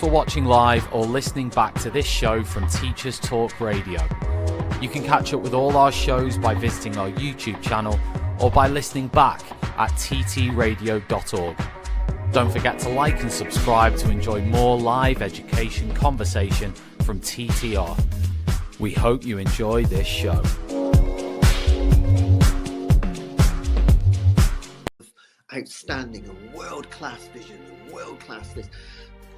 for watching live or listening back to this show from Teachers Talk Radio. You can catch up with all our shows by visiting our YouTube channel or by listening back at ttradio.org. Don't forget to like and subscribe to enjoy more live education conversation from TTR. We hope you enjoy this show. Outstanding and world-class vision and world-class this.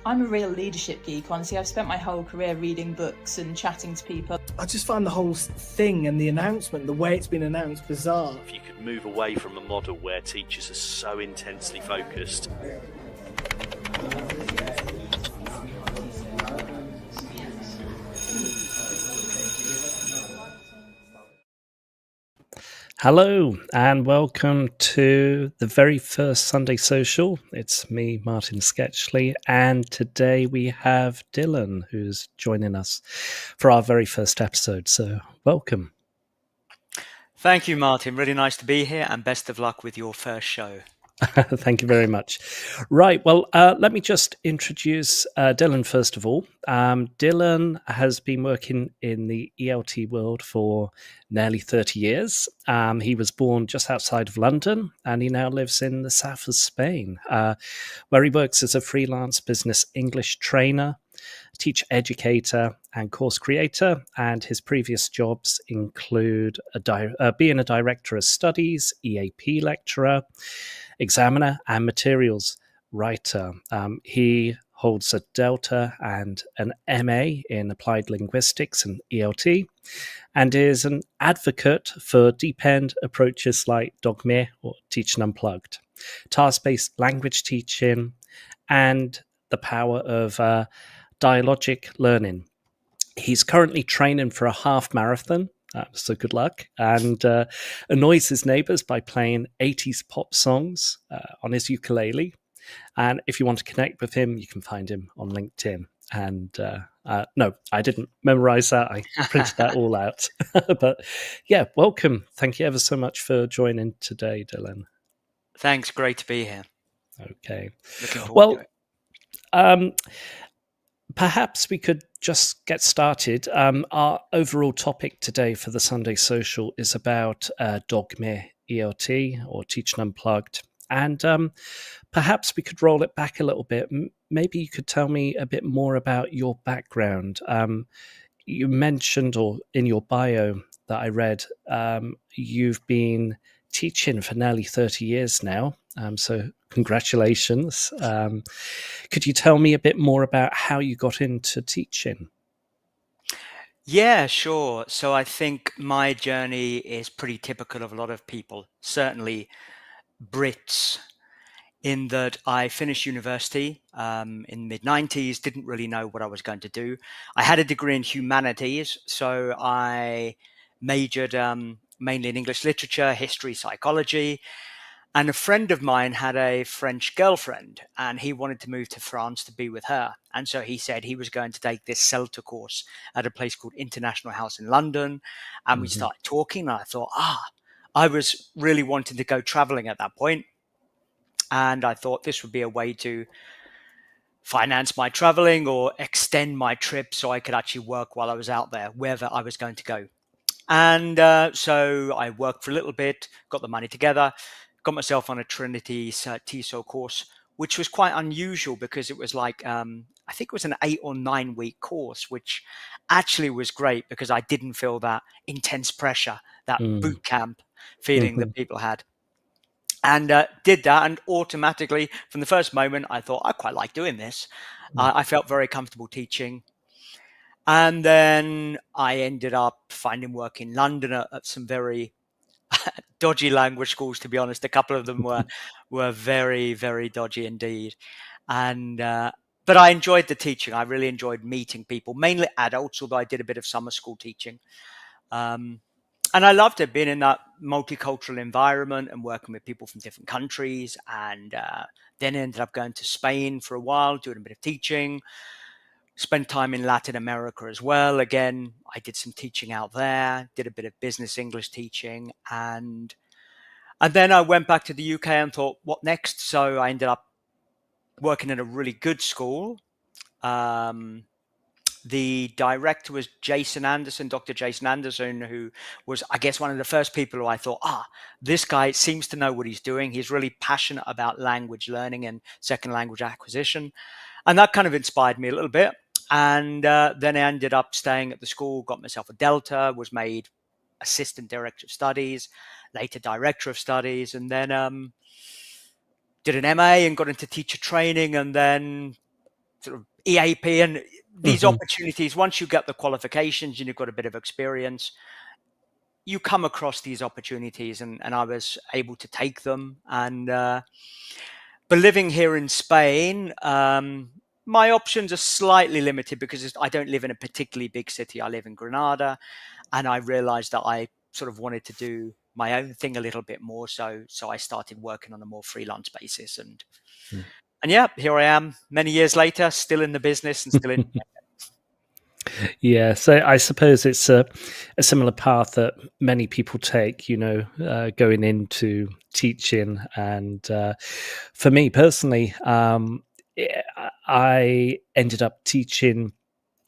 I'm a real leadership geek, honestly. I've spent my whole career reading books and chatting to people. I just find the whole thing and the announcement, the way it's been announced, bizarre. If you could move away from a model where teachers are so intensely focused. Hello and welcome to the very first Sunday Social. It's me, Martin Sketchley, and today we have Dylan who's joining us for our very first episode. So welcome. Thank you, Martin. Really nice to be here and best of luck with your first show. Thank you very much. Right, well, let me just introduce Dylan first of all. Dylan has been working in the ELT world for nearly 30 years. He was born just outside of London and he now lives in the south of Spain, where he works as a freelance business English trainer, teacher educator and course creator, and his previous jobs include being a director of studies, EAP lecturer, examiner and materials writer. He holds a Delta and an MA in Applied Linguistics and ELT, and is an advocate for deep-end approaches like Dogme or Teaching Unplugged, task-based language teaching, and the power of dialogic learning. He's currently training for a half marathon, so good luck, and annoys his neighbours by playing 80s pop songs on his ukulele. And if you want to connect with him, you can find him on LinkedIn. And no, I didn't memorize that. I printed that all out. But yeah, welcome. Thank you ever so much for joining today, Dylan. Thanks. Great to be here. Okay. Looking forward to it. Perhaps we could just get started. Our overall topic today for the Sunday Social is about Dogme ELT or Teaching Unplugged. And perhaps we could roll it back a little bit. Maybe you could tell me a bit more about your background. You mentioned, or in your bio that I read, you've been teaching for nearly 30 years now. So congratulations. Could you tell me a bit more about how you got into teaching? Yeah, sure. So I think my journey is pretty typical of a lot of people, certainly Brits, in that I finished university in the mid-90s, didn't really know what I was going to do. I had a degree in humanities, so I majored mainly in English literature, history, psychology. And a friend of mine had a French girlfriend and he wanted to move to France to be with her. And so he said he was going to take this CELTA course at a place called International House in London. And we started talking and I thought, I was really wanting to go traveling at that point. And I thought this would be a way to finance my traveling or extend my trip so I could actually work while I was out there, wherever I was going to go. And so I worked for a little bit, got the money together, got myself on a Trinity TESOL course, which was quite unusual because it was like, I think it was an 8 or 9 week course, which actually was great because I didn't feel that intense pressure, that boot camp feeling that people had. And did that, and automatically, from the first moment, I thought, I quite like doing this. I felt very comfortable teaching. And then I ended up finding work in London at some very dodgy language schools, to be honest. A couple of them were very, very dodgy indeed. And but I enjoyed the teaching. I really enjoyed meeting people, mainly adults, although I did a bit of summer school teaching. And I loved it, being in that multicultural environment and working with people from different countries. And then ended up going to Spain for a while, doing a bit of teaching. Spent time in Latin America as well. Again, I did some teaching out there, did a bit of business English teaching. And then I went back to the UK and thought, what next? So I ended up working at a really good school The director was Dr. Jason Anderson, who was, I guess, one of the first people who I thought, this guy seems to know what he's doing. He's really passionate about language learning and second language acquisition. And that kind of inspired me a little bit. And then I ended up staying at the school, got myself a Delta, was made assistant director of studies, later director of studies, and then did an MA and got into teacher training, and then sort of EAP. And these opportunities, once you get the qualifications and you've got a bit of experience, you come across these opportunities, and I was able to take them. And but living here in Spain, my options are slightly limited because I don't live in a particularly big city. I live in Granada, and I realized that I sort of wanted to do my own thing a little bit more. So I started working on a more freelance basis, and yeah, here I am many years later, still in the business and still in. Yeah, so I suppose it's a similar path that many people take, going into teaching. And for me personally, I ended up teaching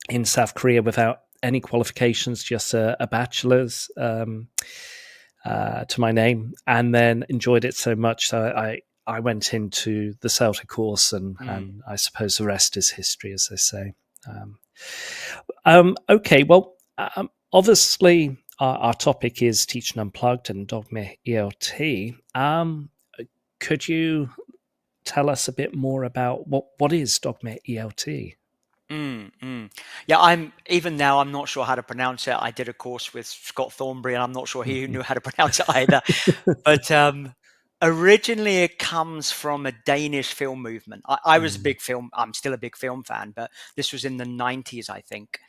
in South Korea without any qualifications, just a bachelor's to my name, and then enjoyed it so much. So I went into the CELTA course, and I suppose the rest is history, as they say. Okay, well, obviously our topic is Teaching Unplugged and Dogme ELT. Could you tell us a bit more about what is Dogme ELT? Yeah, I'm not sure how to pronounce it. I did a course with Scott Thornbury, and I'm not sure he knew how to pronounce it either. But originally it comes from a Danish film movement. I was I'm still a big film fan, but this was in the 90s, I think.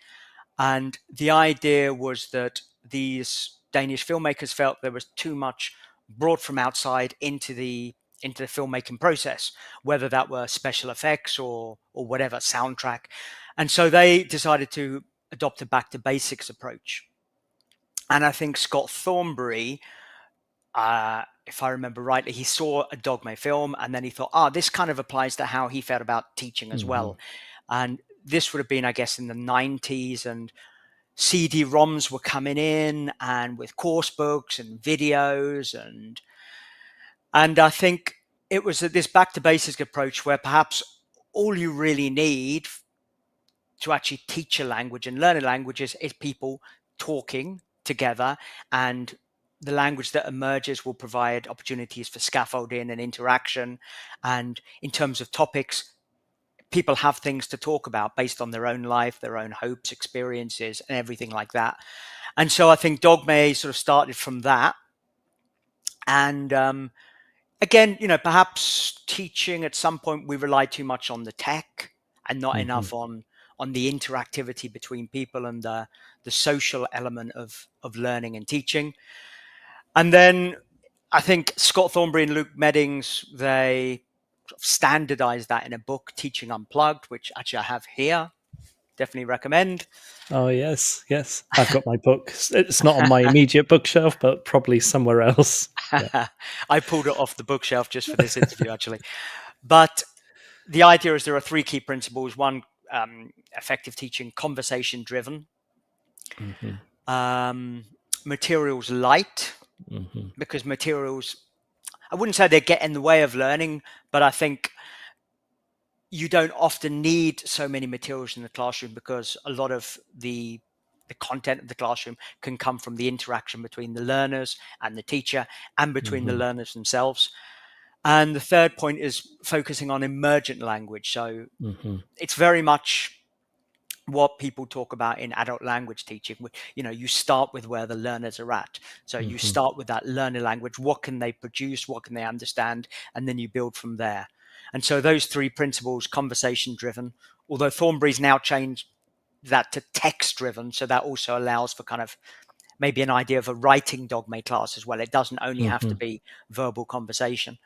And the idea was that these Danish filmmakers felt there was too much brought from outside into the filmmaking process, whether that were special effects or whatever, soundtrack. And so they decided to adopt a back to basics approach. And I think Scott Thornbury, if I remember rightly, he saw a Dogme film, and then he thought, this kind of applies to how he felt about teaching as well. And this would have been, I guess, in the 90s, and CD-ROMs were coming in, and with course books and videos, and I think it was this back to basics approach where perhaps all you really need to actually teach a language and learn a language is people talking together, and the language that emerges will provide opportunities for scaffolding and interaction. And in terms of topics, people have things to talk about based on their own life, their own hopes, experiences, and everything like that. And so I think Dogme sort of started from that. And again, perhaps teaching at some point we rely too much on the tech and not enough on the interactivity between people and the social element of learning and teaching. And then I think Scott Thornbury and Luke Meddings, they standardized that in a book, Teaching Unplugged, which actually I have here. Definitely recommend. Oh, yes. I've got my book. It's not on my immediate bookshelf, but probably somewhere else. Yeah. I pulled it off the bookshelf just for this interview, actually. But the idea is there are three key principles. One, effective teaching, conversation driven. Materials light, because materials, I wouldn't say they get in the way of learning, but I think you don't often need so many materials in the classroom, because a lot of the content of the classroom can come from the interaction between the learners and the teacher, and between the learners themselves. And the third point is focusing on emergent language. So it's very much what people talk about in adult language teaching. You start with where the learners are at. So you start with that learner language. What can they produce? What can they understand? And then you build from there. And so those three principles, conversation driven, although Thornbury's now changed that to text driven. So that also allows for kind of maybe an idea of a writing Dogme class as well. It doesn't only have to be verbal conversation.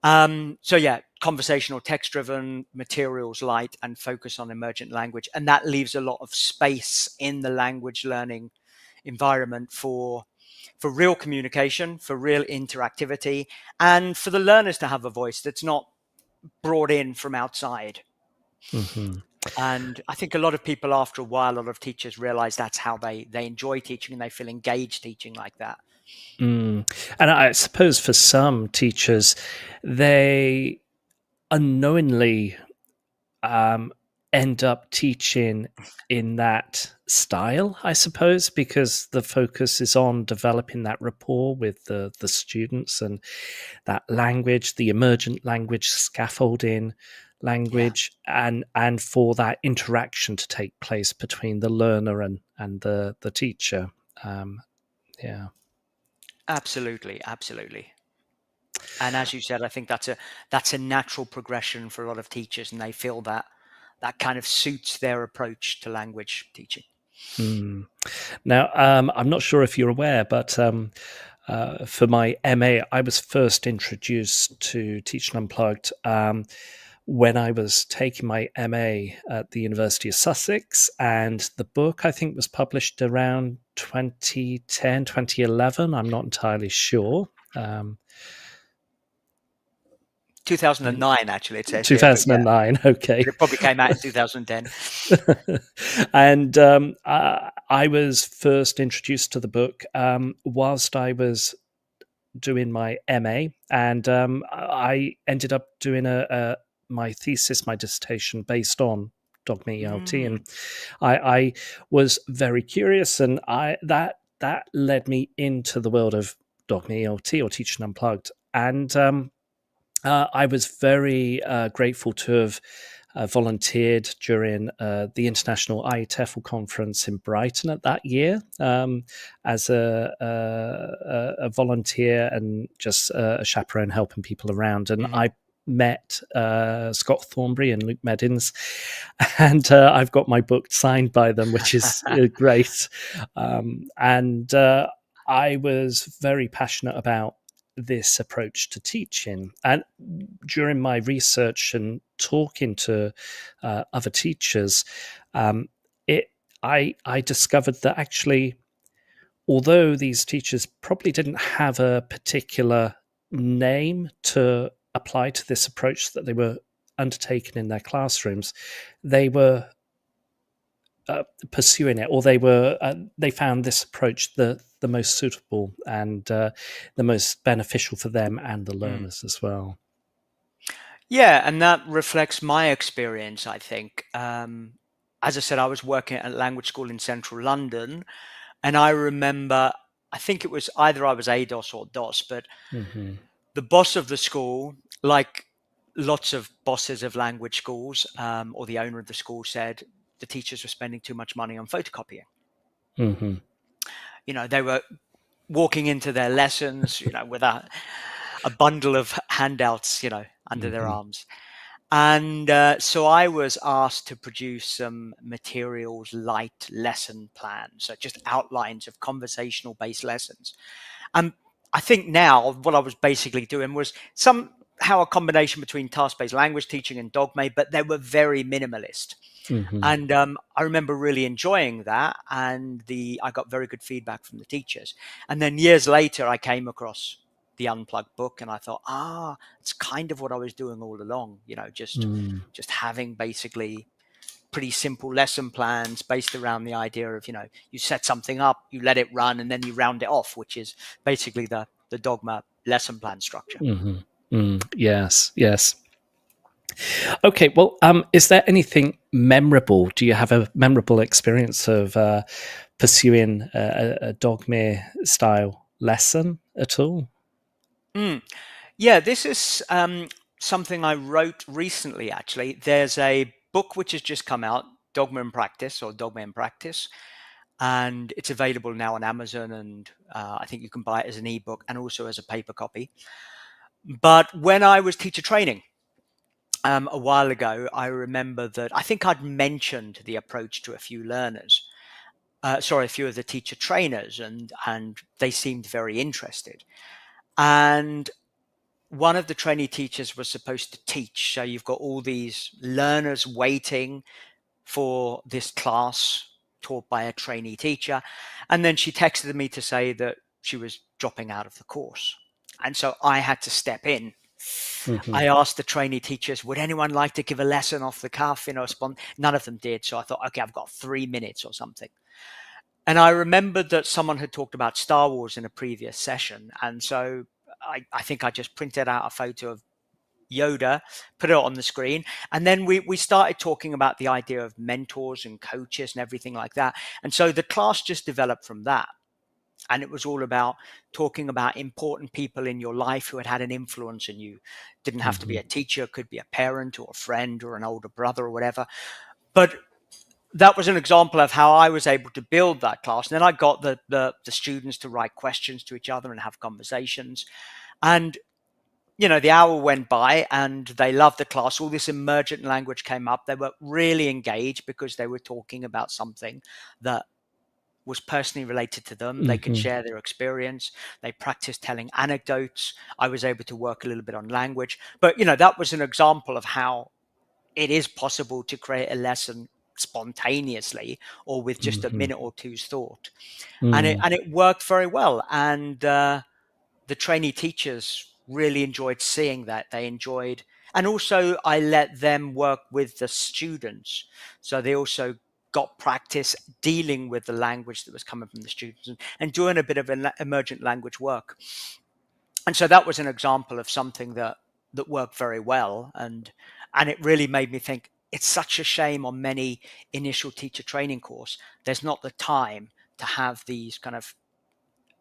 So yeah, conversational, text driven, materials light, and focus on emergent language. And that leaves a lot of space in the language learning environment for real communication, for real interactivity, and for the learners to have a voice that's not brought in from outside. And I think a lot of people, after a while, a lot of teachers realize that's how they enjoy teaching and they feel engaged teaching like that. And I suppose for some teachers, they unknowingly end up teaching in that style, I suppose, because the focus is on developing that rapport with the students, and that language, the emergent language, scaffolding language, and for that interaction to take place between the learner and the teacher. Yeah. Absolutely. And as you said, I think that's a natural progression for a lot of teachers, and they feel that kind of suits their approach to language teaching. Now, I'm not sure if you're aware, but for my MA, I was first introduced to Teaching Unplugged when I was taking my MA at the University of Sussex, and the book, I think, was published around 2010, 2011. I'm not entirely sure. 2009, actually, it says 2009, here, okay. It probably came out in 2010. And I was first introduced to the book whilst I was doing my MA, and I ended up doing my thesis, my dissertation, based on Dogme ELT, and I was very curious, and that led me into the world of Dogme ELT, or Teaching Unplugged, and I was very grateful to have volunteered during the International IETFL conference in Brighton at that year as a volunteer and just a chaperone helping people around. And I met Scott Thornbury and Luke Meddins, and I've got my book signed by them, which is great. And I was very passionate about this approach to teaching, and during my research and talking to other teachers, I discovered that actually, although these teachers probably didn't have a particular name to apply to this approach that they were undertaking in their classrooms, they were pursuing it, or they found this approach the most suitable and the most beneficial for them and the learners as well. Yeah, and that reflects my experience, I think. As I said, I was working at a language school in central London, and I remember, I think it was either I was ADOS or DOS, but the boss of the school, like lots of bosses of language schools, or the owner of the school, said the teachers were spending too much money on photocopying. They were walking into their lessons, with a bundle of handouts, under their arms. And so I was asked to produce some materials light lesson plans, so just outlines of conversational based lessons. And I think now what I was basically doing was somehow a combination between task-based language teaching and Dogme, but they were very minimalist. And I remember really enjoying that, and I got very good feedback from the teachers. And then years later, I came across the Unplugged book, and I thought, it's kind of what I was doing all along. Just having basically pretty simple lesson plans based around the idea of you set something up, you let it run, and then you round it off, which is basically the Dogma lesson plan structure. Yes. Okay, well, is there anything memorable? Do you have a memorable experience of pursuing a Dogme style lesson at all? Yeah, this is something I wrote recently, actually. There's a book which has just come out, Dogma in Practice, or Dogma in Practice, and it's available now on Amazon, and I think you can buy it as an ebook and also as a paper copy. But when I was teacher training a while ago, I remember that I think I'd mentioned the approach to a few learners, a few of the teacher trainers, and they seemed very interested. And one of the trainee teachers was supposed to teach. So you've got all these learners waiting for this class taught by a trainee teacher. And then she texted me to say that she was dropping out of the course. And so I had to step in Mhm. I asked the trainee teachers, would anyone like to give a lesson off the cuff? None of them did. So I thought, okay, I've got 3 minutes or something. And I remembered that someone had talked about Star Wars in a previous session. And so I think I just printed out a photo of Yoda, put it on the screen. And then we started talking about the idea of mentors and coaches and everything like that. And so the class just developed from that. And it was all about talking about important people in your life who had an influence on you. Didn't have to be a teacher, could be a parent or a friend or an older brother or whatever. But that was an example of how I was able to build that class. And then I got the students to write questions to each other and have conversations. And, the hour went by and they loved the class. All this emergent language came up. They were really engaged because they were talking about something that was personally related to them. They could share their experience. They practiced telling anecdotes. I was able to work a little bit on language. But, that was an example of how it is possible to create a lesson spontaneously or with just a minute or two's thought. And it worked very well. And the trainee teachers really enjoyed seeing that. They enjoyed, and also I let them work with the students. So they also got practice dealing with the language that was coming from the students and doing a bit of emergent language work. And so that was an example of something that worked very well. And it really made me think, it's such a shame on many initial teacher training course, there's not the time to have these kind of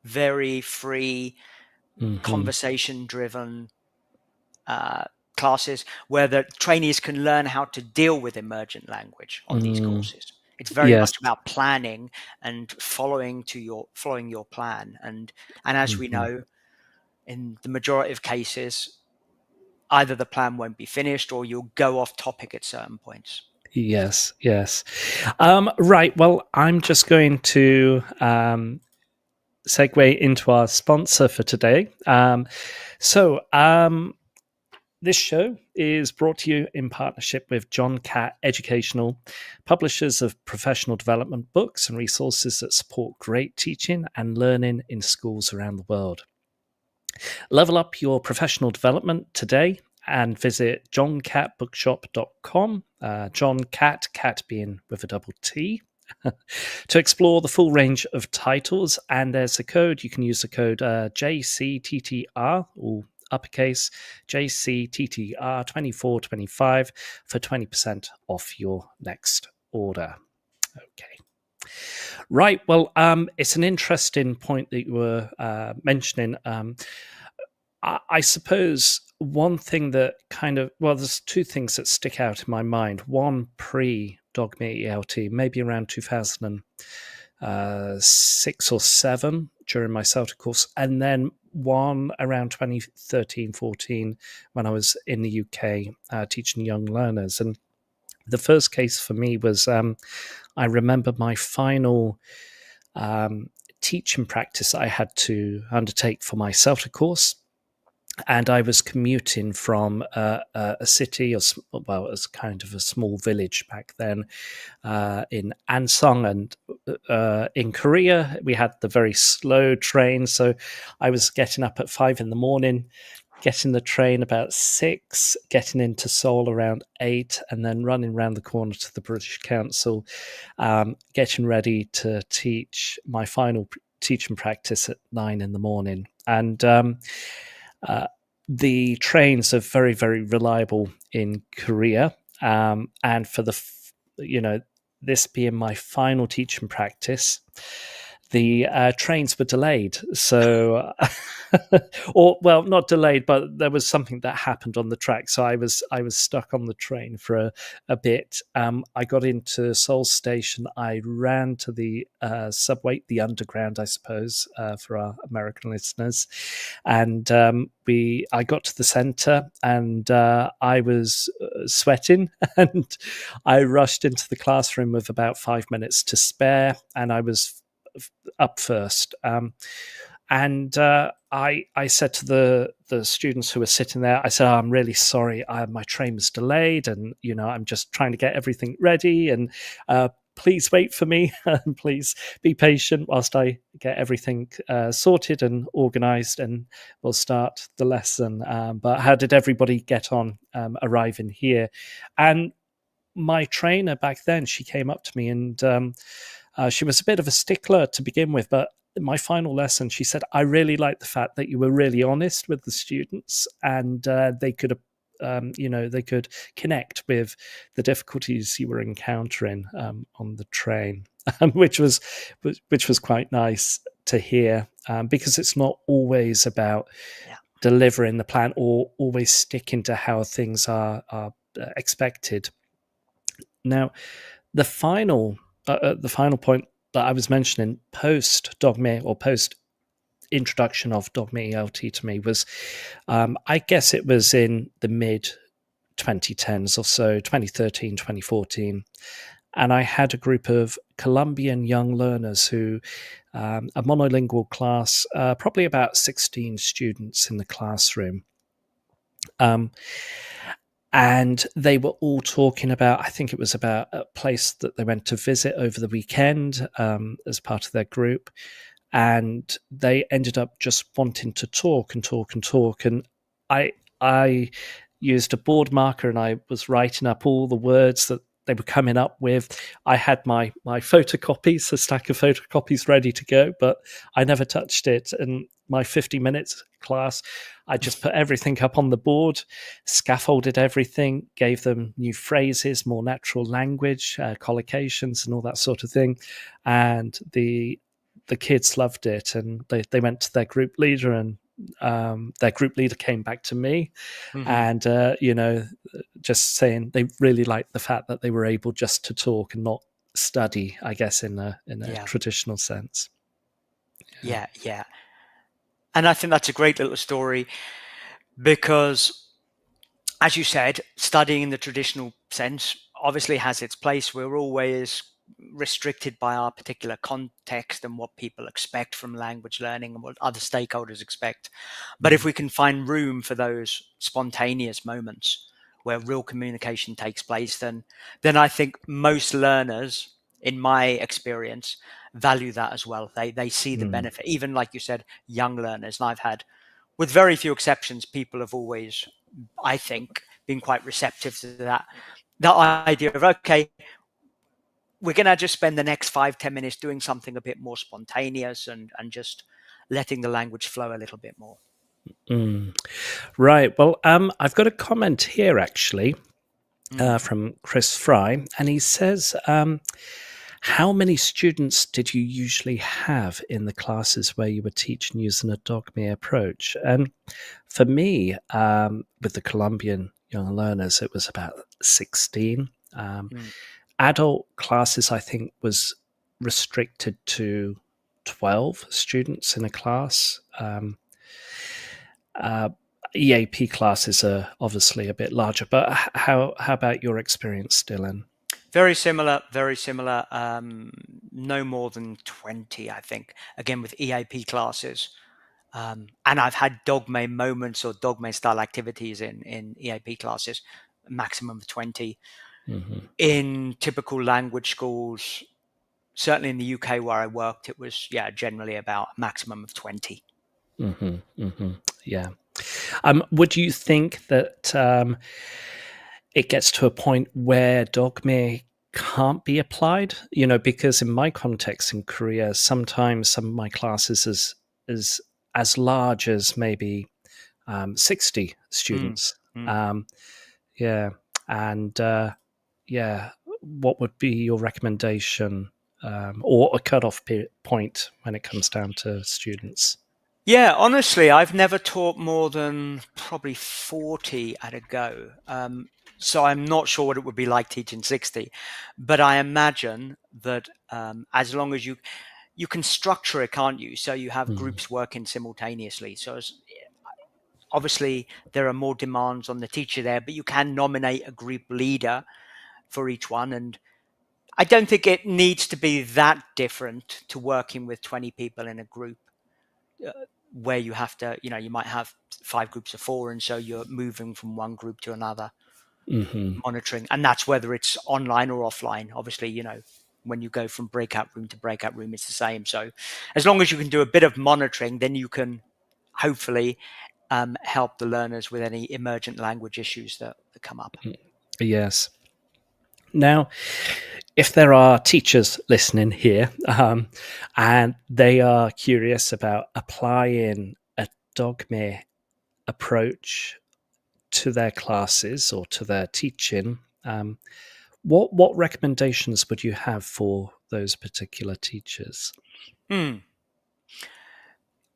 very free, conversation driven classes where the trainees can learn how to deal with emergent language on these courses. It's very much about planning and following your plan. And as we know, in the majority of cases, either the plan won't be finished or you'll go off topic at certain points. Yes. Right. Well, I'm just going to segue into our sponsor for today. This show is brought to you in partnership with John Catt Educational, publishers of professional development books and resources that support great teaching and learning in schools around the world. Level up your professional development today and visit johncattbookshop.com, John Catt, Cat being with a double T, to explore the full range of titles. And there's a code. You can use the code JCTTR, or uppercase JCTTR 2425 for 20% off your next order. Okay. Right. Well, it's an interesting point that you were mentioning. I suppose one thing that there's two things that stick out in my mind. One, pre-Dogme ELT, maybe around 2006 or 7 during my CELTA course, and then one around 2013-14 when I was in the UK teaching young learners. And the first case for me was I remember my final teaching practice I had to undertake for my CELTA course. And I was commuting from a city, it was kind of a small village back then in Ansong. And in Korea, we had the very slow train. So I was getting up at 5 a.m, getting the train about 6, getting into Seoul around 8, and then running around the corner to the British Council, getting ready to teach my final teaching practice at 9 a.m. And the trains are very, very reliable in Korea. And for this being my final teaching practice, the trains were delayed. So, not delayed, but there was something that happened on the track. So I was stuck on the train for a bit. I got into Seoul Station. I ran to the subway, the underground, I suppose, for our American listeners. And I got to the center, and I was sweating, and I rushed into the classroom with about 5 minutes to spare, and I was up first. And I said to the students who were sitting there, I said, I'm really sorry, my train was delayed, and I'm just trying to get everything ready, and please wait for me and please be patient whilst I get everything sorted and organized, and we'll start the lesson. But how did everybody get on arriving here? And my trainer back then, she came up to me, and she was a bit of a stickler to begin with, but my final lesson, she said, I really like the fact that you were really honest with the students, and they could they could connect with the difficulties you were encountering on the train, which was quite nice to hear, because it's not always about delivering the plan or always sticking to how things are expected. Now, the final point that I was mentioning post Dogme, or post introduction of Dogme ELT to me, was I guess it was in the mid 2010s or so, 2013, 2014. And I had a group of Colombian young learners who, a monolingual class, probably about 16 students in the classroom. And they were all talking about, I think it was about a place that they went to visit over the weekend as part of their group. And they ended up just wanting to talk and talk and talk. And I used a board marker and I was writing up all the words that they were coming up with. I had my photocopies, a stack of photocopies ready to go, but I never touched it. And my 50 minutes class, I just put everything up on the board, scaffolded everything, gave them new phrases, more natural language, collocations and all that sort of thing. And the kids loved it, and they went to their group leader, and their group leader came back to me, and just saying they really liked the fact that they were able just to talk and not study, I guess, in a traditional sense. Yeah. And I think that's a great little story, because, as you said, studying in the traditional sense obviously has its place. We're always restricted by our particular context and what people expect from language learning and what other stakeholders expect. But if we can find room for those spontaneous moments where real communication takes place, then I think most learners, in my experience, value that as well. They see the benefit. Even, like you said, young learners. And I've had, with very few exceptions, people have always, I think, been quite receptive to that idea of, okay, we're going to just spend the next 5-10 minutes doing something a bit more spontaneous and just letting the language flow a little bit more. Right. Well, I've got a comment here, actually, from Chris Fry, and he says, how many students did you usually have in the classes where you were teaching using a Dogme approach? And for me, with the Colombian young learners, it was about 16. Adult classes, I think, was restricted to 12 students in a class. EAP classes are obviously a bit larger, but how about your experience, Dylan? Very similar. No more than 20, I think, again, with EAP classes. And I've had Dogme moments or Dogme style activities in EAP classes, maximum of 20. In typical language schools, certainly in the UK where I worked, it was generally about a maximum of 20. Yeah. Would you think that it gets to a point where Dogme can't be applied? Because in my context in Korea, sometimes some of my classes is as large as maybe 60 students. What would be your recommendation or a cutoff point when it comes down to students? Yeah, honestly, I've never taught more than probably 40 at a go. So I'm not sure what it would be like teaching 60. But I imagine that as long as you can structure it, can't you? So you have groups working simultaneously. So obviously there are more demands on the teacher there, but you can nominate a group leader for each one. And I don't think it needs to be that different to working with 20 people in a group. Where you have to, you might have 5 groups of 4, and so you're moving from one group to another, monitoring, and that's whether it's online or offline. Obviously, when you go from breakout room to breakout room, it's the same. So as long as you can do a bit of monitoring, then you can hopefully help the learners with any emergent language issues that come up. Yes. Now, if there are teachers listening here and they are curious about applying a Dogme approach to their classes or to their teaching, what recommendations would you have for those particular teachers?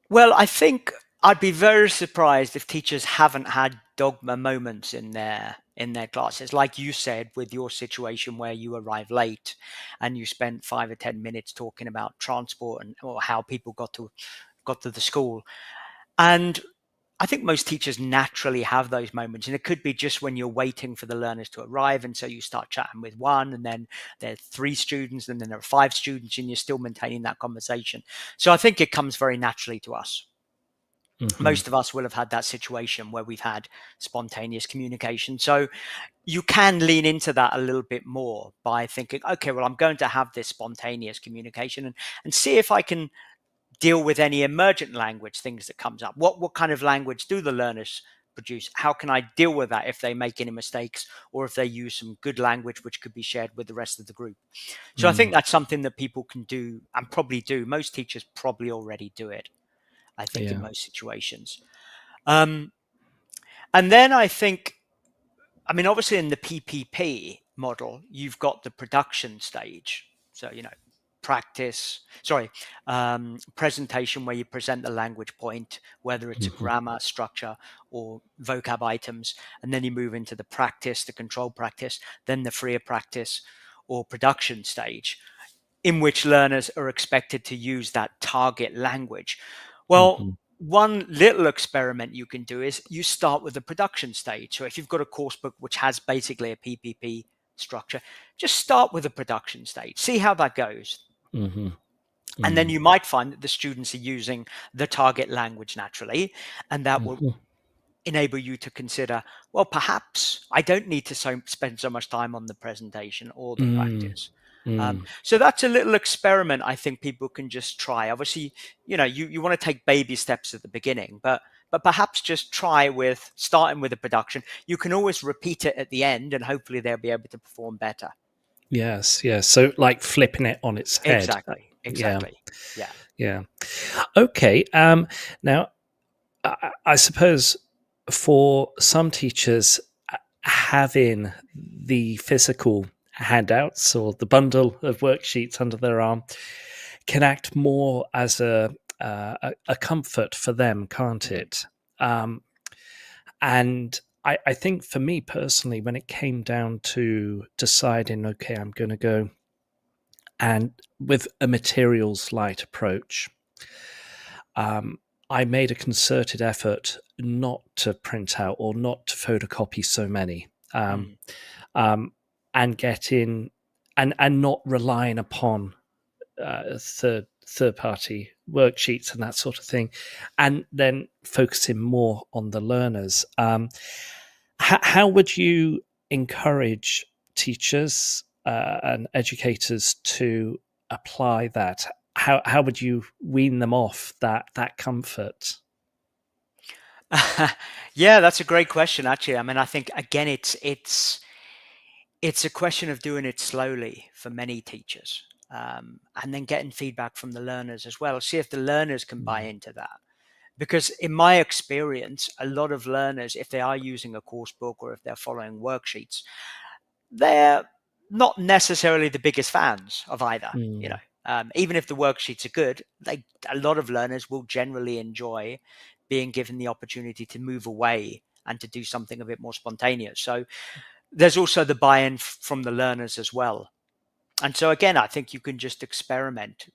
Well, I think I'd be very surprised if teachers haven't had dogma moments in their classes, like you said, with your situation where you arrived late and you spent 5 or 10 minutes talking about transport and or how people got to the school. And I think most teachers naturally have those moments, and it could be just when you're waiting for the learners to arrive, and so you start chatting with one, and then there are 3 students, and then there are 5 students, and you're still maintaining that conversation. So I think it comes very naturally to us. Mhm. Most of us will have had that situation where we've had spontaneous communication. So you can lean into that a little bit more by thinking, okay, well, I'm going to have this spontaneous communication and see if I can deal with any emergent language things that comes up. What kind of language do the learners produce? How can I deal with that if they make any mistakes or if they use some good language which could be shared with the rest of the group? So I think that's something that people can do and probably do. Most teachers probably already do it, I think, in Yeah. most situations. And then I think, I mean, obviously in the PPP model, you've got the production stage. So, presentation where you present the language point, whether it's a grammar structure or vocab items, and then you move into the practice, the control practice, then the freer practice or production stage, in which learners are expected to use that target language. Well, one little experiment you can do is you start with the production stage. So if you've got a course book which has basically a PPP structure, just start with the production stage, see how that goes. And then you might find that the students are using the target language naturally, and that will enable you to consider, well, perhaps I don't need to spend so much time on the presentation or the practice. So that's a little experiment I think people can just try. Obviously, you want to take baby steps at the beginning, but perhaps just try with starting with a production. You can always repeat it at the end, and hopefully they'll be able to perform better. Yes. So like flipping it on its head. Exactly. Yeah. Okay. Now, I suppose for some teachers, having the physical handouts or the bundle of worksheets under their arm can act more as a comfort for them, can't it? And I think for me personally, when it came down to deciding, okay, I'm going to go and with a materials light approach, I made a concerted effort not to print out or not to photocopy so many, and get in and not relying upon third party worksheets and that sort of thing, and then focusing more on the learners. How would you encourage teachers and educators to apply that? How would you wean them off that comfort? Yeah, that's a great question, actually. I mean, I think again, it's a question of doing it slowly for many teachers, and then getting feedback from the learners as well. See if the learners can buy into that. Because in my experience, a lot of learners, if they are using a course book or if they're following worksheets, they're not necessarily the biggest fans of either. Even if the worksheets are good, a lot of learners will generally enjoy being given the opportunity to move away and to do something a bit more spontaneous. So there's also the buy-in from the learners as well. And so again, I think you can just experiment.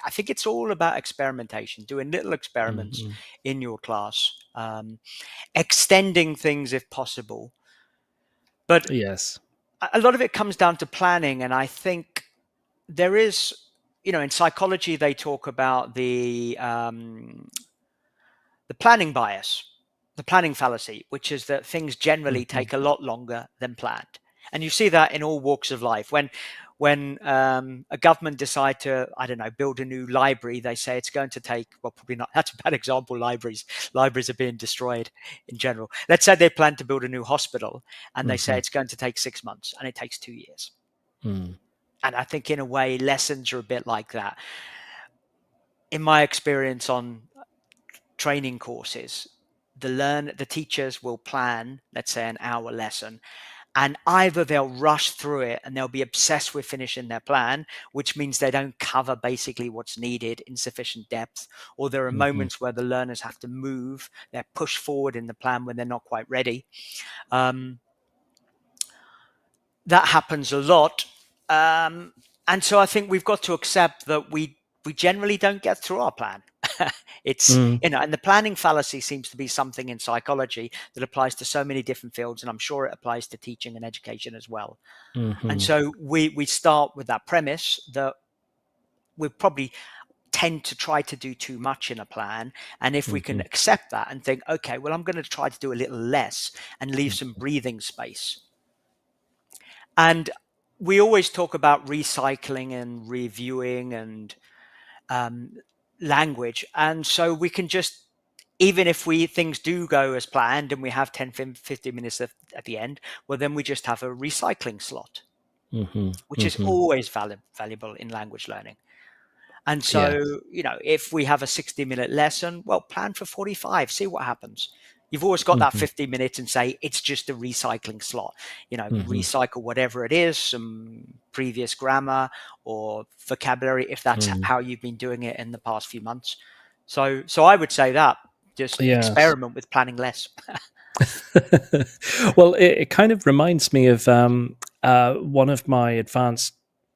I think it's all about experimentation, doing little experiments in your class, extending things if possible. But yes, a lot of it comes down to planning. And I think there is, in psychology, they talk about the planning bias, the planning fallacy, which is that things generally take a lot longer than planned. And you see that in all walks of life. when a government decide to, I don't know, build a new library, they say it's going to take, well, probably not, that's a bad example, libraries are being destroyed in general. Let's say they plan to build a new hospital and they say it's going to take 6 months and it takes 2 years. And I think in a way, lessons are a bit like that. In my experience on training courses, the teachers will plan, let's say, an hour lesson, and either they'll rush through it and they'll be obsessed with finishing their plan, which means they don't cover basically what's needed in sufficient depth, or there are moments where the learners have to move, they're pushed forward in the plan when they're not quite ready. That happens a lot. And so I think we've got to accept that we generally don't get through our plan. It's, and the planning fallacy seems to be something in psychology that applies to so many different fields, and I'm sure it applies to teaching and education as well. And so we start with that premise that we probably tend to try to do too much in a plan, and if we can accept that and think, okay, well, I'm going to try to do a little less and leave some breathing space. And we always talk about recycling and reviewing and language, and so we can just, even if things do go as planned and we have 10-15 minutes at the end, well, then we just have a recycling slot, which is always valuable in language learning. And so, if we have a 60-minute lesson, well, plan for 45, see what happens. You've always got that 15 minutes and say, it's just a recycling slot, recycle whatever it is, some previous grammar or vocabulary, if that's how you've been doing it in the past few months. So I would say that just experiment with planning less. Well, it kind of reminds me of one of my advanced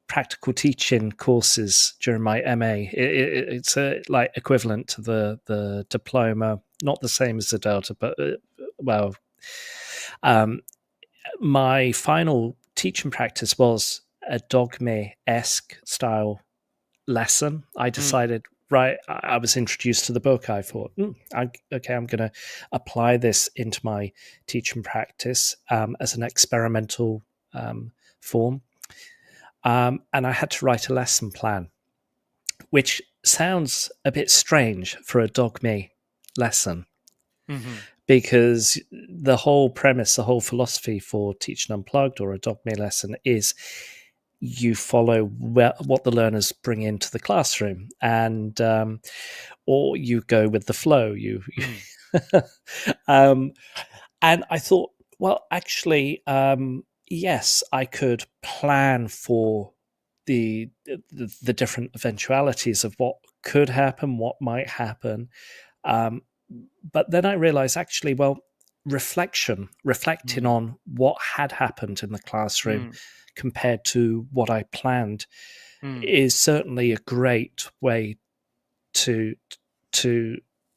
practical teaching courses during my MA. It's like equivalent to the diploma, not the same as the Delta, but my final teaching practice was a Dogme-esque style lesson. I decided, right, I was introduced to the book. I thought, okay, I'm going to apply this into my teaching practice as an experimental form. And I had to write a lesson plan, which sounds a bit strange for a Dogme lesson, because the whole premise, the whole philosophy for Teaching Unplugged or a Dogme lesson is you follow what the learners bring into the classroom, and or you go with the flow. And I thought, well, actually, yes, I could plan for the different eventualities of what could happen, what might happen. But then I realized, actually, well, reflecting on what had happened in the classroom compared to what I planned is certainly a great way to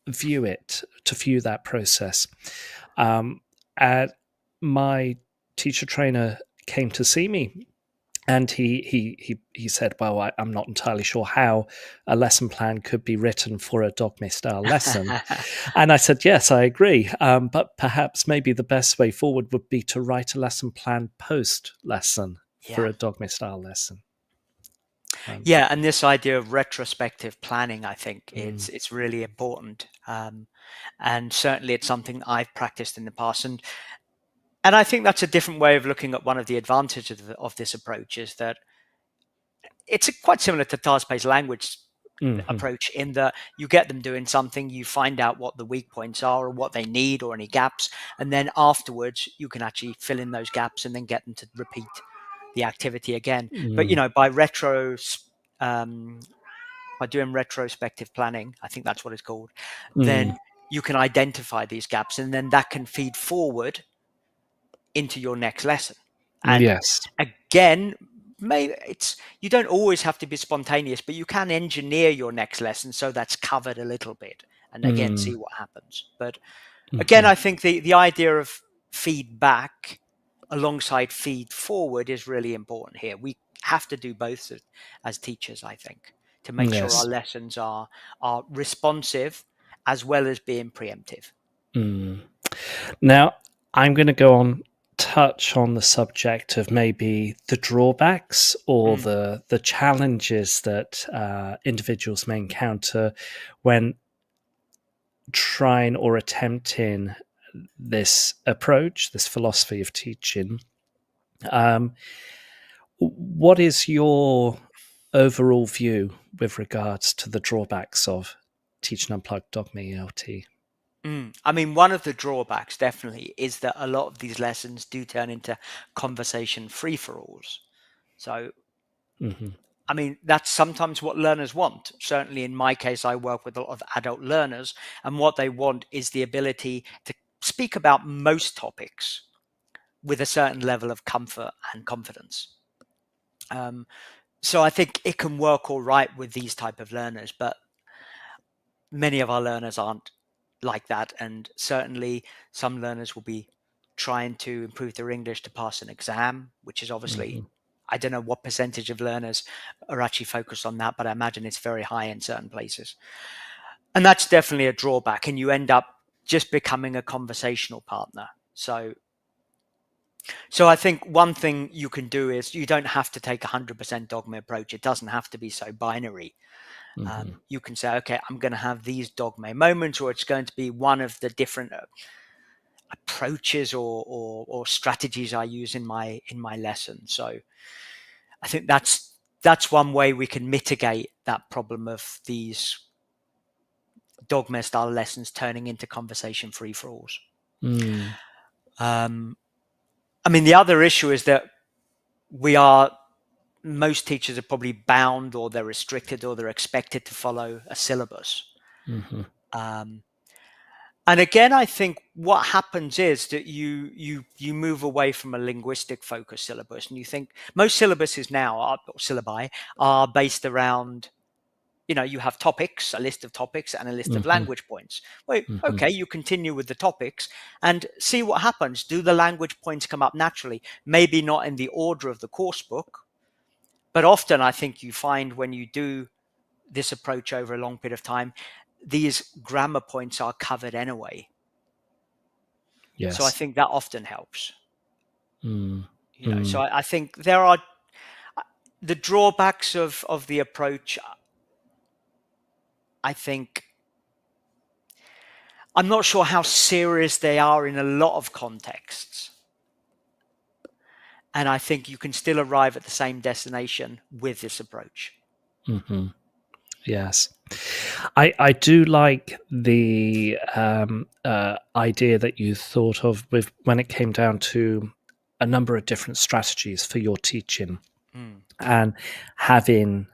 view it, to view that process. And my teacher trainer came to see me, and he said, well, I'm not entirely sure how a lesson plan could be written for a Dogme style lesson. And I said, yes, I agree. But perhaps maybe the best way forward would be to write a lesson plan post lesson for a Dogme style lesson. And this idea of retrospective planning, I think it's really important. And certainly it's something I've practiced in the past. And I think that's a different way of looking at one of the advantages of this approach, is that it's quite similar to task-based language approach, in that you get them doing something, you find out what the weak points are or what they need or any gaps, and then afterwards you can actually fill in those gaps and then get them to repeat the activity again. But by doing retrospective planning, I think that's what it's called, then you can identify these gaps, and then that can feed forward into your next lesson. And again, maybe you don't always have to be spontaneous, but you can engineer your next lesson so that's covered a little bit, and again see what happens. But again, I think the idea of feedback alongside feed forward is really important here. We have to do both as teachers, I think, to make sure our lessons are responsive as well as being preemptive. Now, I'm going to go on touch on the subject of maybe the drawbacks or the challenges that individuals may encounter when trying or attempting this approach, this philosophy of teaching? What is your overall view with regards to the drawbacks of Teaching Unplugged Dogme ELT? I mean, one of the drawbacks definitely is that a lot of these lessons do turn into conversation free-for-alls. So, I mean, that's sometimes what learners want. Certainly in my case, I work with a lot of adult learners, and what they want is the ability to speak about most topics with a certain level of comfort and confidence. So I think it can work all right with these type of learners, but many of our learners aren't like that, and certainly some learners will be trying to improve their English to pass an exam, which is obviously, I don't know what percentage of learners are actually focused on that, but I imagine it's very high in certain places. And that's definitely a drawback, and you end up just becoming a conversational partner. So I think one thing you can do is you don't have to take 100% dogma approach. It doesn't have to be so binary. You can say, okay, I'm going to have these dogma moments, or it's going to be one of the different approaches or strategies I use in my lesson. So I think that's one way we can mitigate that problem of these dogma style lessons turning into conversation free-for-alls. I mean, the other issue is that most teachers are probably bound, or they're restricted, or they're expected to follow a syllabus. And again, I think what happens is that you move away from a linguistic focus syllabus, and you think most syllabuses now syllabi are based around, you have topics, a list of topics, and a list of language points. Well, okay, you continue with the topics and see what happens. Do the language points come up naturally? Maybe not in the order of the course book, but often I think you find when you do this approach over a long period of time, these grammar points are covered anyway. Yes. So I think that often helps. So I think there are the drawbacks of the approach. I think I'm not sure how serious they are in a lot of contexts. And I think you can still arrive at the same destination with this approach. Yes. I do like the idea that you thought of with when it came down to a number of different strategies for your teaching, and having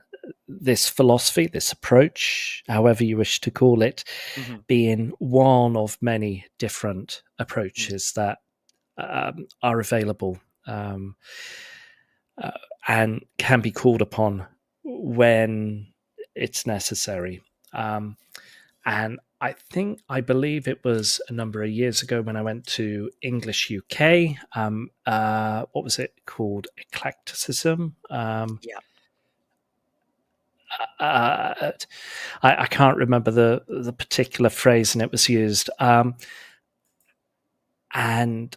this philosophy, this approach, however you wish to call it, being one of many different approaches that are available and can be called upon when it's necessary. And I believe it was a number of years ago when I went to English UK. What was it called? Eclecticism. I can't remember the particular phrase, and it was used. And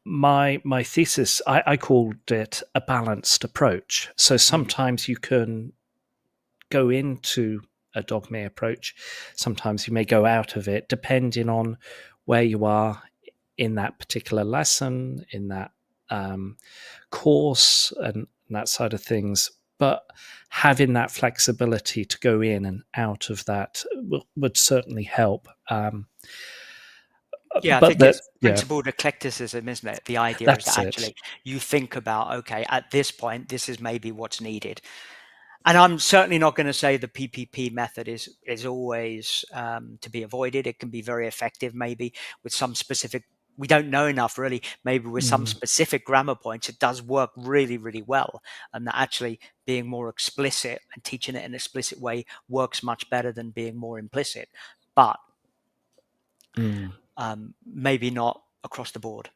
my thesis, I called it a balanced approach. So sometimes you can go into a dogma approach. Sometimes you may go out of it, depending on where you are in that particular lesson, in that course, and that side of things. But having that flexibility to go in and out of that would certainly help. I think it's principled eclecticism, isn't it? The idea is that actually you think about, okay, at this point, this is maybe what's needed. And I'm certainly not going to say the PPP method is always to be avoided. It can be very effective, maybe with some specific, we don't know enough really, maybe with some specific grammar points, it does work really, really well. And that actually being more explicit and teaching it in an explicit way works much better than being more implicit. But maybe not across the board.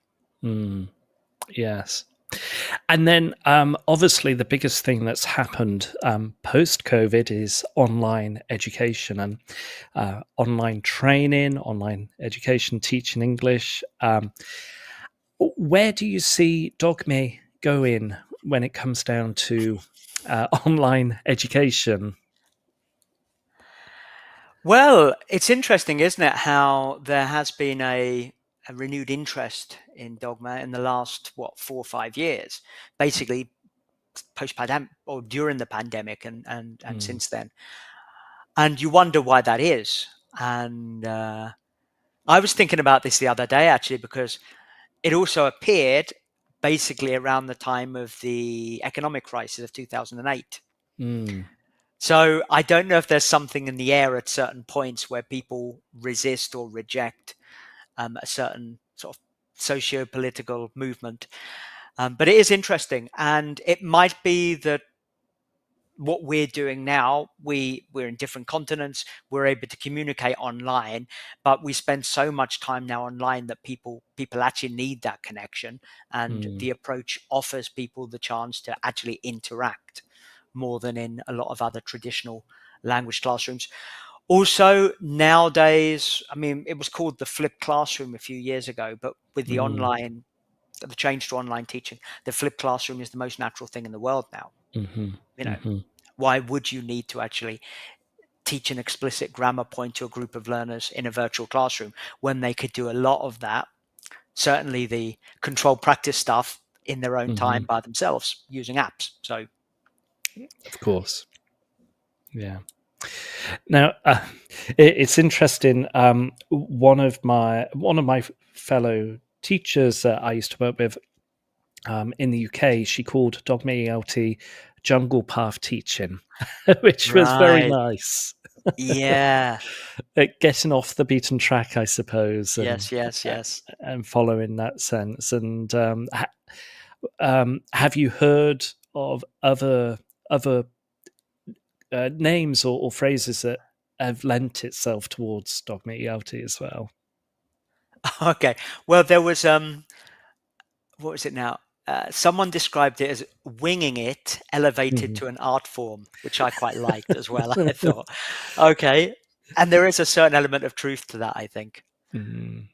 Yes. And then obviously the biggest thing that's happened post-COVID is online education and online training, online education, teaching English. Where do you see Dogme going when it comes down to online education? Well, it's interesting, isn't it, how there has been a renewed interest in Dogma in the last, 4 or 5 years, basically post-pandemic or during the pandemic and since then. And you wonder why that is. And I was thinking about this the other day, actually, because it also appeared basically around the time of the economic crisis of 2008. So I don't know if there's something in the air at certain points where people resist or reject a certain sort of socio-political movement. But it is interesting, and it might be that what we're doing now, we're in different continents, we're able to communicate online, but we spend so much time now online that people actually need that connection, and the approach offers people the chance to actually interact more than in a lot of other traditional language classrooms. Also, nowadays, I mean, it was called the flipped classroom a few years ago, but with the change to online teaching, the flipped classroom is the most natural thing in the world now. Why would you need to actually teach an explicit grammar point to a group of learners in a virtual classroom when they could do a lot of that, certainly the controlled practice stuff, in their own time by themselves using apps? So, of course. Yeah. Now, it's interesting. One of my fellow teachers that I used to work with in the UK, she called Dogme ELT jungle path teaching, which was very nice. Yeah. Getting off the beaten track, I suppose. And, Yes. And following that sense. And have you heard of other names or phrases that have lent itself towards Dogme ELT as well? Okay. Well, there was what was it now? Someone described it as winging it elevated to an art form, which I quite liked as well. I thought, okay, and there is a certain element of truth to that, I think. And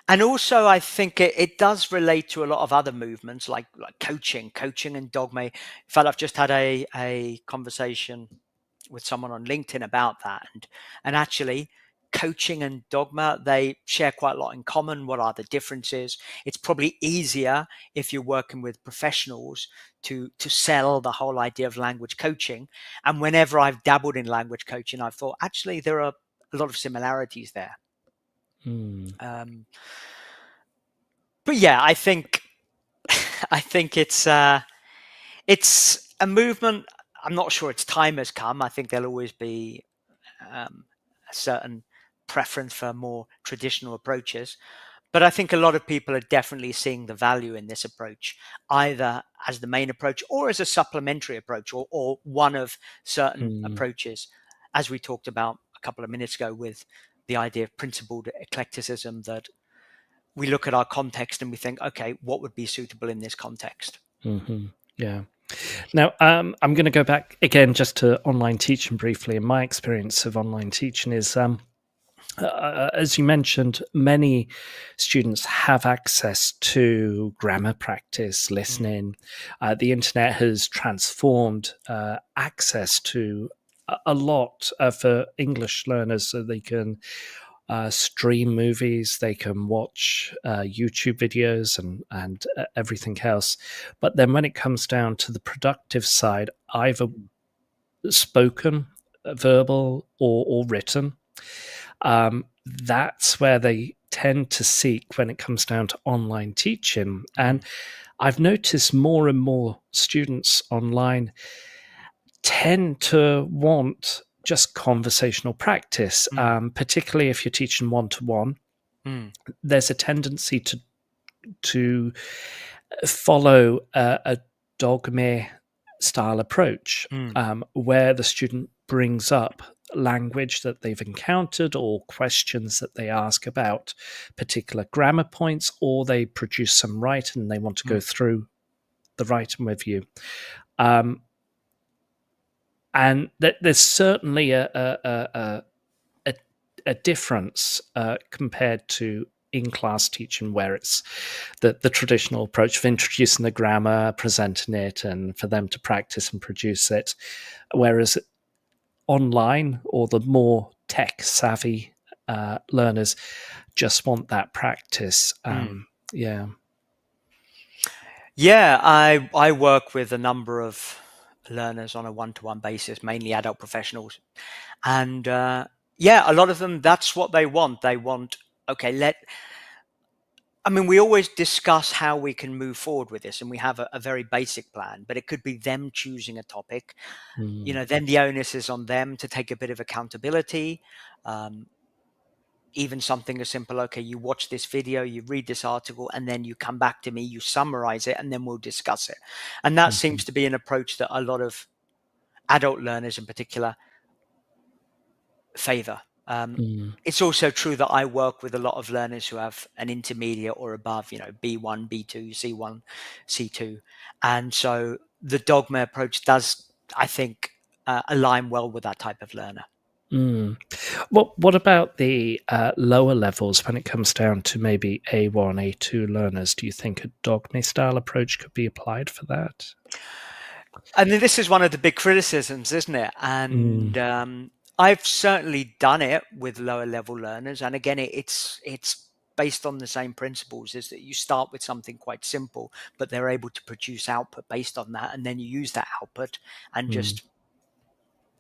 also, I think it does relate to a lot of other movements like coaching and Dogme. In fact, I've just had a conversation with someone on LinkedIn about that, and actually, coaching and Dogma, they share quite a lot in common. What are the differences? It's probably easier if you're working with professionals to sell the whole idea of language coaching. And whenever I've dabbled in language coaching, I've thought actually there are a lot of similarities there. But yeah, I think it's a movement. I'm not sure its time has come. I think there'll always be a certain preference for more traditional approaches. But I think a lot of people are definitely seeing the value in this approach, either as the main approach or as a supplementary approach, or one of certain approaches, as we talked about a couple of minutes ago with the idea of principled eclecticism, that we look at our context and we think, okay, what would be suitable in this context? Yeah. Now, I'm going to go back again just to online teaching briefly. And my experience of online teaching is, as you mentioned, many students have access to grammar practice, listening. The internet has transformed access to a lot for English learners, so they can stream movies, they can watch YouTube videos and everything else. But then when it comes down to the productive side, either spoken, verbal, or written, that's where they tend to seek when it comes down to online teaching. And I've noticed more and more students online tend to want just conversational practice, particularly if you're teaching one-to-one. There's a tendency to follow a Dogme style approach, where the student brings up language that they've encountered or questions that they ask about particular grammar points, or they produce some writing and they want to go through the writing with you. And there's certainly a difference compared to in-class teaching where it's the traditional approach of introducing the grammar, presenting it, and for them to practice and produce it. Whereas online, or the more tech-savvy learners just want that practice. Yeah. Yeah, I work with a number of learners on a one-to-one basis, mainly adult professionals. And yeah, a lot of them, that's what they want. They want, okay, we always discuss how we can move forward with this, and we have a very basic plan, but it could be them choosing a topic. Then the onus is on them to take a bit of accountability. Even something as simple, okay, you watch this video, you read this article, and then you come back to me, you summarize it, and then we'll discuss it. And that seems to be an approach that a lot of adult learners in particular favor. It's also true that I work with a lot of learners who have an intermediate or above, B1, B2, C1, C2. And so the Dogme approach does, I think, align well with that type of learner. What about the lower levels when it comes down to maybe A1, A2 learners? Do you think a Dogme style approach could be applied for that? I mean, this is one of the big criticisms, isn't it? And I've certainly done it with lower level learners. And again, it's based on the same principles, is that you start with something quite simple, but they're able to produce output based on that. And then you use that output and just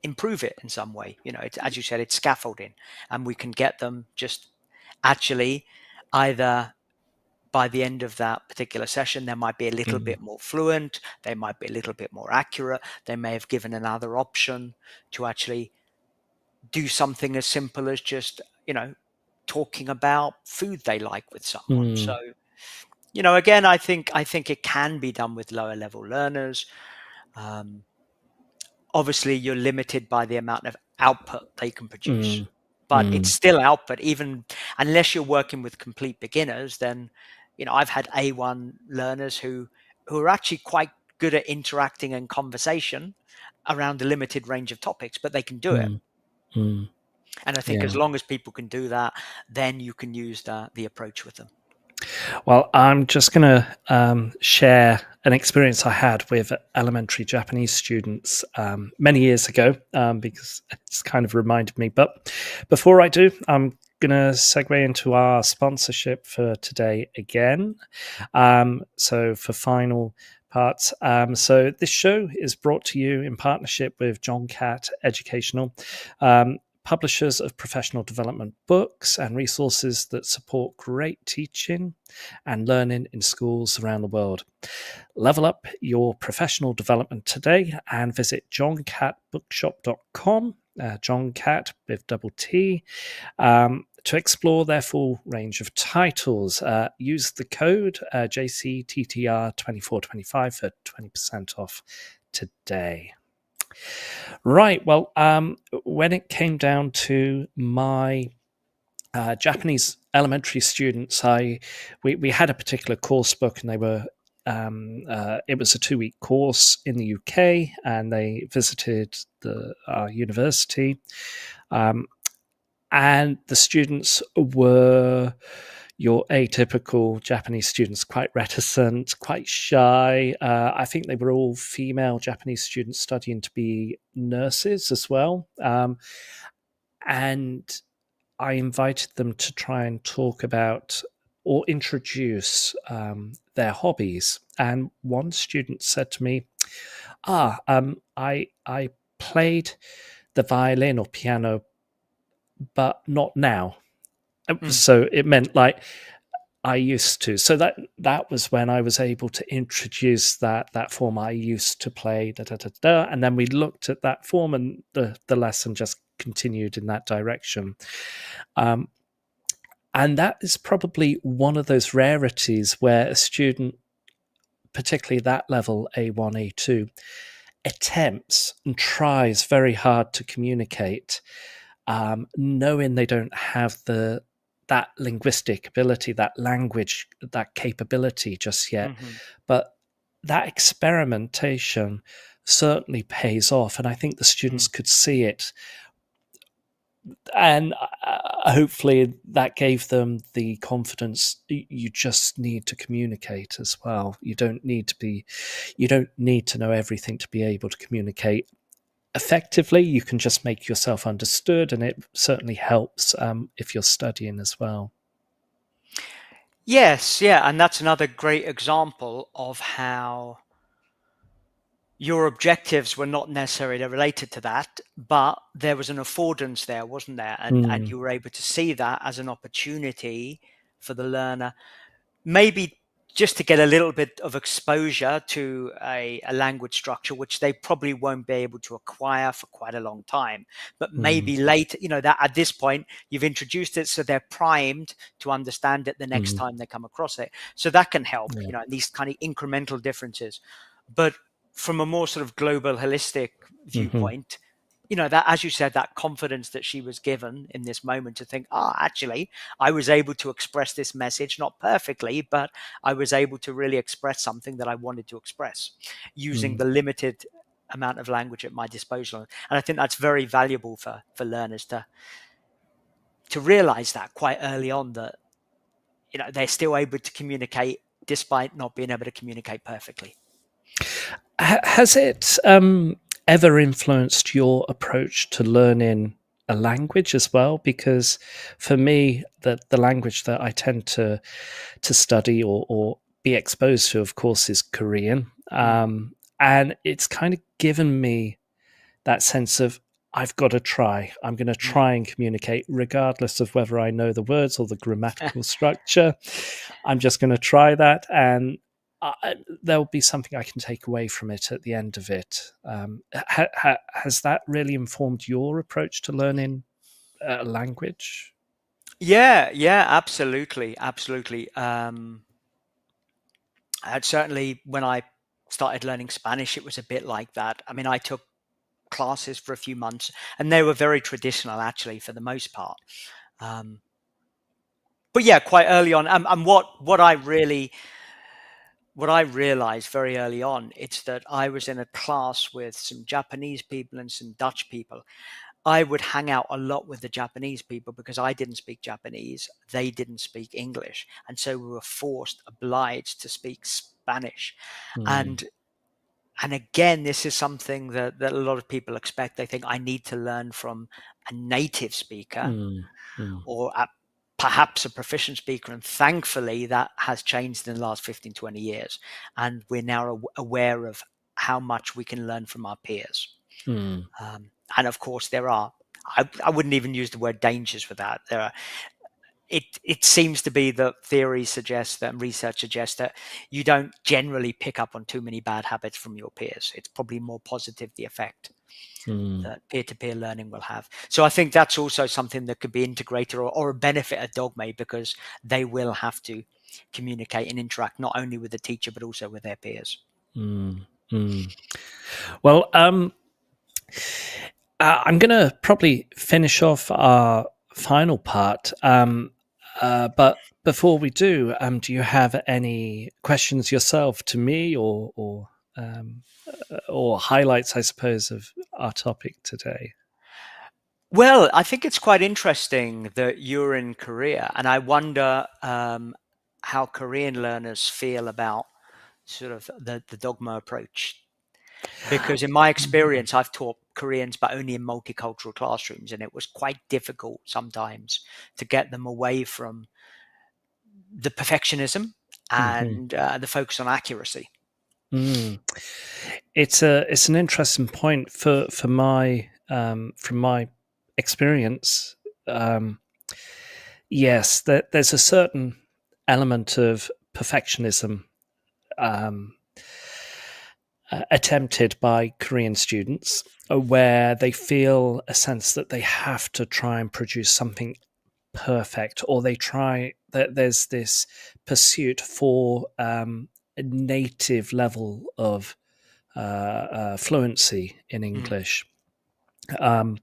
improve it in some way. It's, as you said, it's scaffolding, and we can get them just actually either by the end of that particular session, they might be a little bit more fluent, they might be a little bit more accurate, they may have given another option to actually do something as simple as just, talking about food they like with someone. So, again, I think it can be done with lower level learners. Obviously, you're limited by the amount of output they can produce, but it's still output. Even unless you're working with complete beginners, then I've had A1 learners who are actually quite good at interacting and conversation around a limited range of topics, but they can do it. And I think as long as people can do that, then you can use the approach with them. Well, I'm just going to share an experience I had with elementary Japanese students many years ago, because it's kind of reminded me. But before I do, I'm going to segue into our sponsorship for today again. So for final parts. So this show is brought to you in partnership with John Catt Educational, publishers of professional development books and resources that support great teaching and learning in schools around the world. Level up your professional development today and visit johncattbookshop.com, John Catt with double T, to explore their full range of titles. Use the code JCTTR2425 for 20% off today. Right. Well, when it came down to my Japanese elementary students, we had a particular course book, and they were it was a 2-week course in the UK, and they visited our university, and the students were your atypical Japanese students, quite reticent, quite shy. I think they were all female Japanese students studying to be nurses as well. And I invited them to try and talk about or introduce their hobbies. And one student said to me, I played the violin or piano, but not now. So it meant like I used to. So that was when I was able to introduce that form. I used to play and then we looked at that form, and the lesson just continued in that direction. And that is probably one of those rarities where a student, particularly that level A1, A2, attempts and tries very hard to communicate, knowing they don't have that linguistic ability, that language, that capability just yet. But that experimentation certainly pays off. And I think the students could see it. And hopefully that gave them the confidence. You just need to communicate as well. You don't need to know everything to be able to communicate effectively. You can just make yourself understood, and it certainly helps if you're studying as well. Yes, yeah, and that's another great example of how your objectives were not necessarily related to that, but there was an affordance there, wasn't there? And you were able to see that as an opportunity for the learner, maybe just to get a little bit of exposure to a language structure, which they probably won't be able to acquire for quite a long time. But maybe later, that at this point, you've introduced it, so they're primed to understand it the next time they come across it. So that can help, Yeah. these kind of incremental differences. But from a more sort of global, holistic viewpoint, that, as you said, that confidence that she was given in this moment to think, actually, I was able to express this message, not perfectly, but I was able to really express something that I wanted to express using the limited amount of language at my disposal. And I think that's very valuable for learners to realize that quite early on, that, they're still able to communicate despite not being able to communicate perfectly. Has it ever influenced your approach to learning a language as well? Because for me, the language that I tend to study or be exposed to, of course, is Korean. And it's kind of given me that sense of, I've got to try. I'm going to try and communicate, regardless of whether I know the words or the grammatical structure. I'm just going to try that, and there'll be something I can take away from it at the end of it. Has that really informed your approach to learning a language? Yeah, absolutely. Certainly when I started learning Spanish, it was a bit like that. I mean, I took classes for a few months, and they were very traditional, actually, for the most part. But yeah, quite early on, and what I realized very early on, it's that I was in a class with some Japanese people and some Dutch people. I would hang out a lot with the Japanese people because I didn't speak Japanese. They didn't speak English. And so we were obliged to speak Spanish. And again, this is something that a lot of people expect. They think, I need to learn from a native speaker or perhaps a proficient speaker. And thankfully, that has changed in the last 15, 20 years. And we're now aware of how much we can learn from our peers. And of course, there are, I wouldn't even use the word dangers for that. It seems to be that theory suggests that, and research suggests that, you don't generally pick up on too many bad habits from your peers. It's probably more positive, the effect that peer-to-peer learning will have. So I think that's also something that could be integrated or a benefit at Dogme, because they will have to communicate and interact not only with the teacher, but also with their peers. Well, I'm going to probably finish off our final part. But before we do you have any questions yourself to me, or highlights, I suppose, of our topic today? Well, I think it's quite interesting that you're in Korea, and I wonder how Korean learners feel about sort of the Dogma approach. Because in my experience, I've taught Koreans, but only in multicultural classrooms, and it was quite difficult sometimes to get them away from the perfectionism and the focus on accuracy. It's an interesting point for my from my experience. Yes, there's a certain element of perfectionism attempted by Korean students, where they feel a sense that they have to try and produce something perfect, or there's this pursuit for a native level of fluency in English. And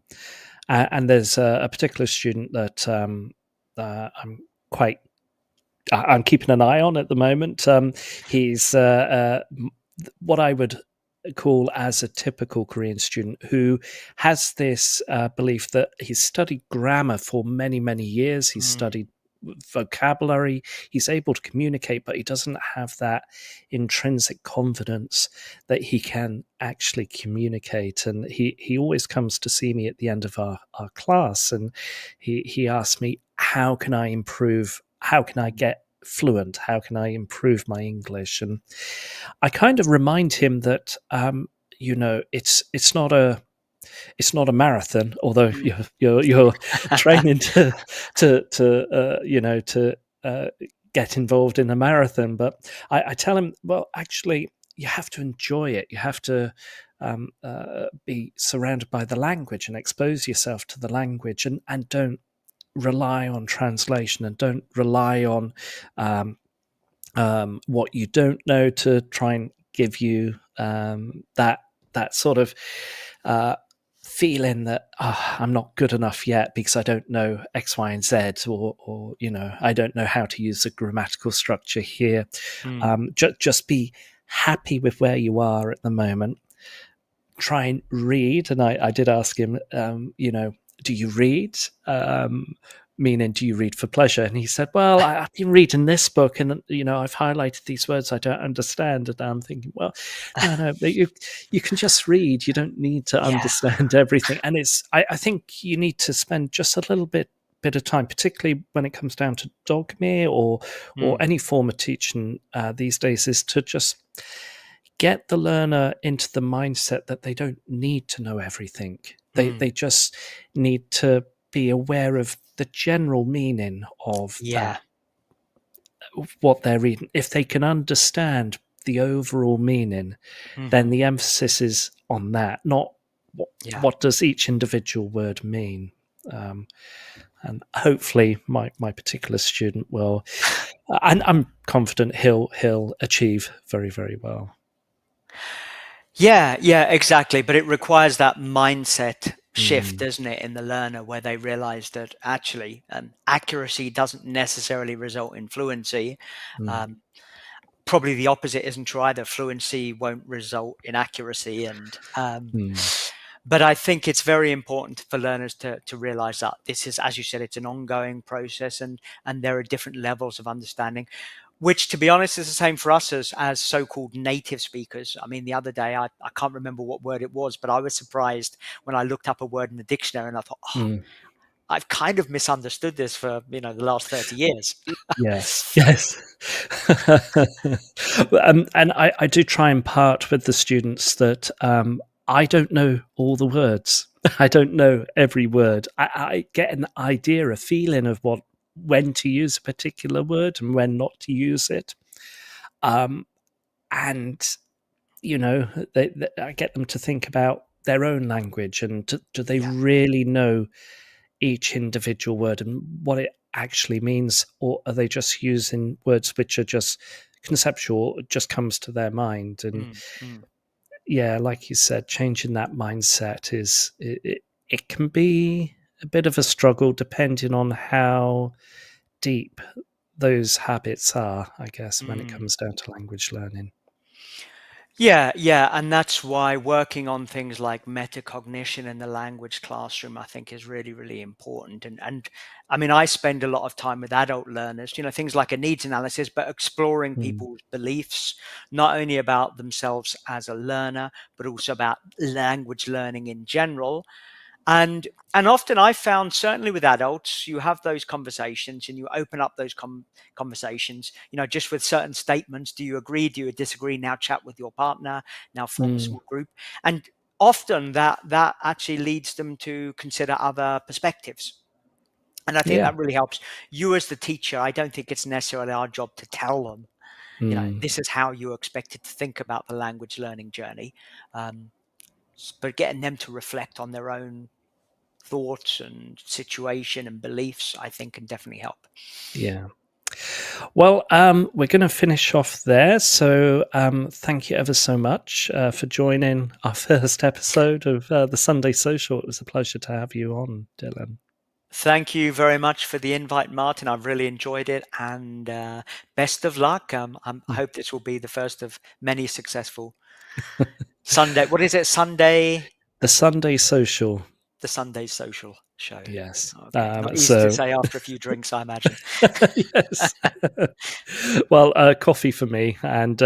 there's a particular student that I'm keeping an eye on at the moment. He's what I would call as a typical Korean student who has this belief that he's studied grammar for many, many years. He's studied vocabulary. He's able to communicate, but he doesn't have that intrinsic confidence that he can actually communicate. And he always comes to see me at the end of our class, and he asks me, how can I improve? How can I get fluent? How can I improve my English? And I kind of remind him that it's not a marathon, although you're training to get involved in a marathon. But I tell him, well, actually, you have to enjoy it. You have to be surrounded by the language and expose yourself to the language, and don't rely on translation, and don't rely on what you don't know to try and give you that sort of feeling that I'm not good enough yet because I don't know X, Y, and Z, or I don't know how to use the grammatical structure here. Just be happy with where you are at the moment. Try and read, and I did ask him, do you read? Meaning, do you read for pleasure? And he said, well, I've been reading this book, and I've highlighted these words I don't understand. And I'm thinking, well, no, you can just read. You don't need to understand everything. And I think you need to spend just a little bit of time, particularly when it comes down to Dogme or any form of teaching these days, is to just get the learner into the mindset that they don't need to know everything. They just need to be aware of the general meaning of what they're reading. If they can understand the overall meaning, then the emphasis is on that, not what does each individual word mean. And hopefully my particular student will, and I'm confident he'll achieve very, very well. Yeah, exactly. But it requires that mindset shift, doesn't it, in the learner, where they realize that actually accuracy doesn't necessarily result in fluency. Probably the opposite isn't true either. Fluency won't result in accuracy. And but I think it's very important for learners to realize that this is, as you said, it's an ongoing process, and there are different levels of understanding, which, to be honest, is the same for us as so-called native speakers. I mean, the other day, I can't remember what word it was, but I was surprised when I looked up a word in the dictionary, and I thought, I've kind of misunderstood this for the last 30 years. Yes. And I do try and part with the students that I don't know all the words. I don't know every word. I get an idea, a feeling of when to use a particular word and when not to use it. And I get them to think about their own language, and do they really know each individual word and what it actually means, or are they just using words which are just conceptual, it just comes to their mind? And like you said, changing that mindset it can be a bit of a struggle depending on how deep those habits are, I guess, when it comes down to language learning. Yeah, and that's why working on things like metacognition in the language classroom, I think, is really, really important. And I mean, I spend a lot of time with adult learners, things like a needs analysis, but exploring people's beliefs, not only about themselves as a learner, but also about language learning in general. And often I found, certainly with adults, you have those conversations and you open up those conversations, just with certain statements. Do you agree? Do you disagree? Now chat with your partner, now form a small group. And often that actually leads them to consider other perspectives. And I think that really helps. You as the teacher, I don't think it's necessarily our job to tell them, this is how you're expected to think about the language learning journey. But getting them to reflect on their own thoughts and situation and beliefs, I think, can definitely help. Yeah. Well, we're going to finish off there. So thank you ever so much for joining our first episode of the Sunday Social. It was a pleasure to have you on, Dylan. Thank you very much for the invite, Martin. I've really enjoyed it, and best of luck. I hope this will be the first of many successful Sunday. What is it? Sunday. The Sunday Social. The Sunday Social Show. Yes. Okay. Not easy to say after a few drinks, I imagine. Yes. Well, coffee for me. And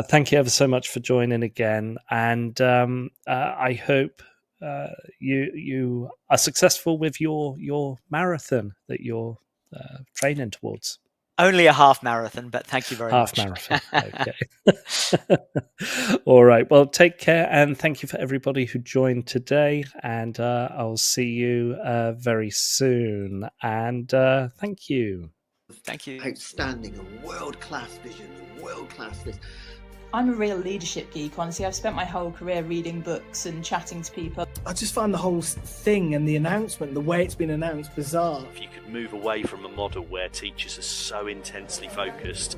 thank you ever so much for joining again. And I hope you are successful with your marathon that you're training towards. Only a half marathon, but thank you very much. Half marathon. Okay. All right. Well, take care, and thank you for everybody who joined today. And I'll see you very soon. And thank you. Thank you. Outstanding, a world-class vision, a world-class this. I'm a real leadership geek, honestly. I've spent my whole career reading books and chatting to people. I just find the whole thing and the announcement, the way it's been announced, bizarre. If you could move away from a model where teachers are so intensely focused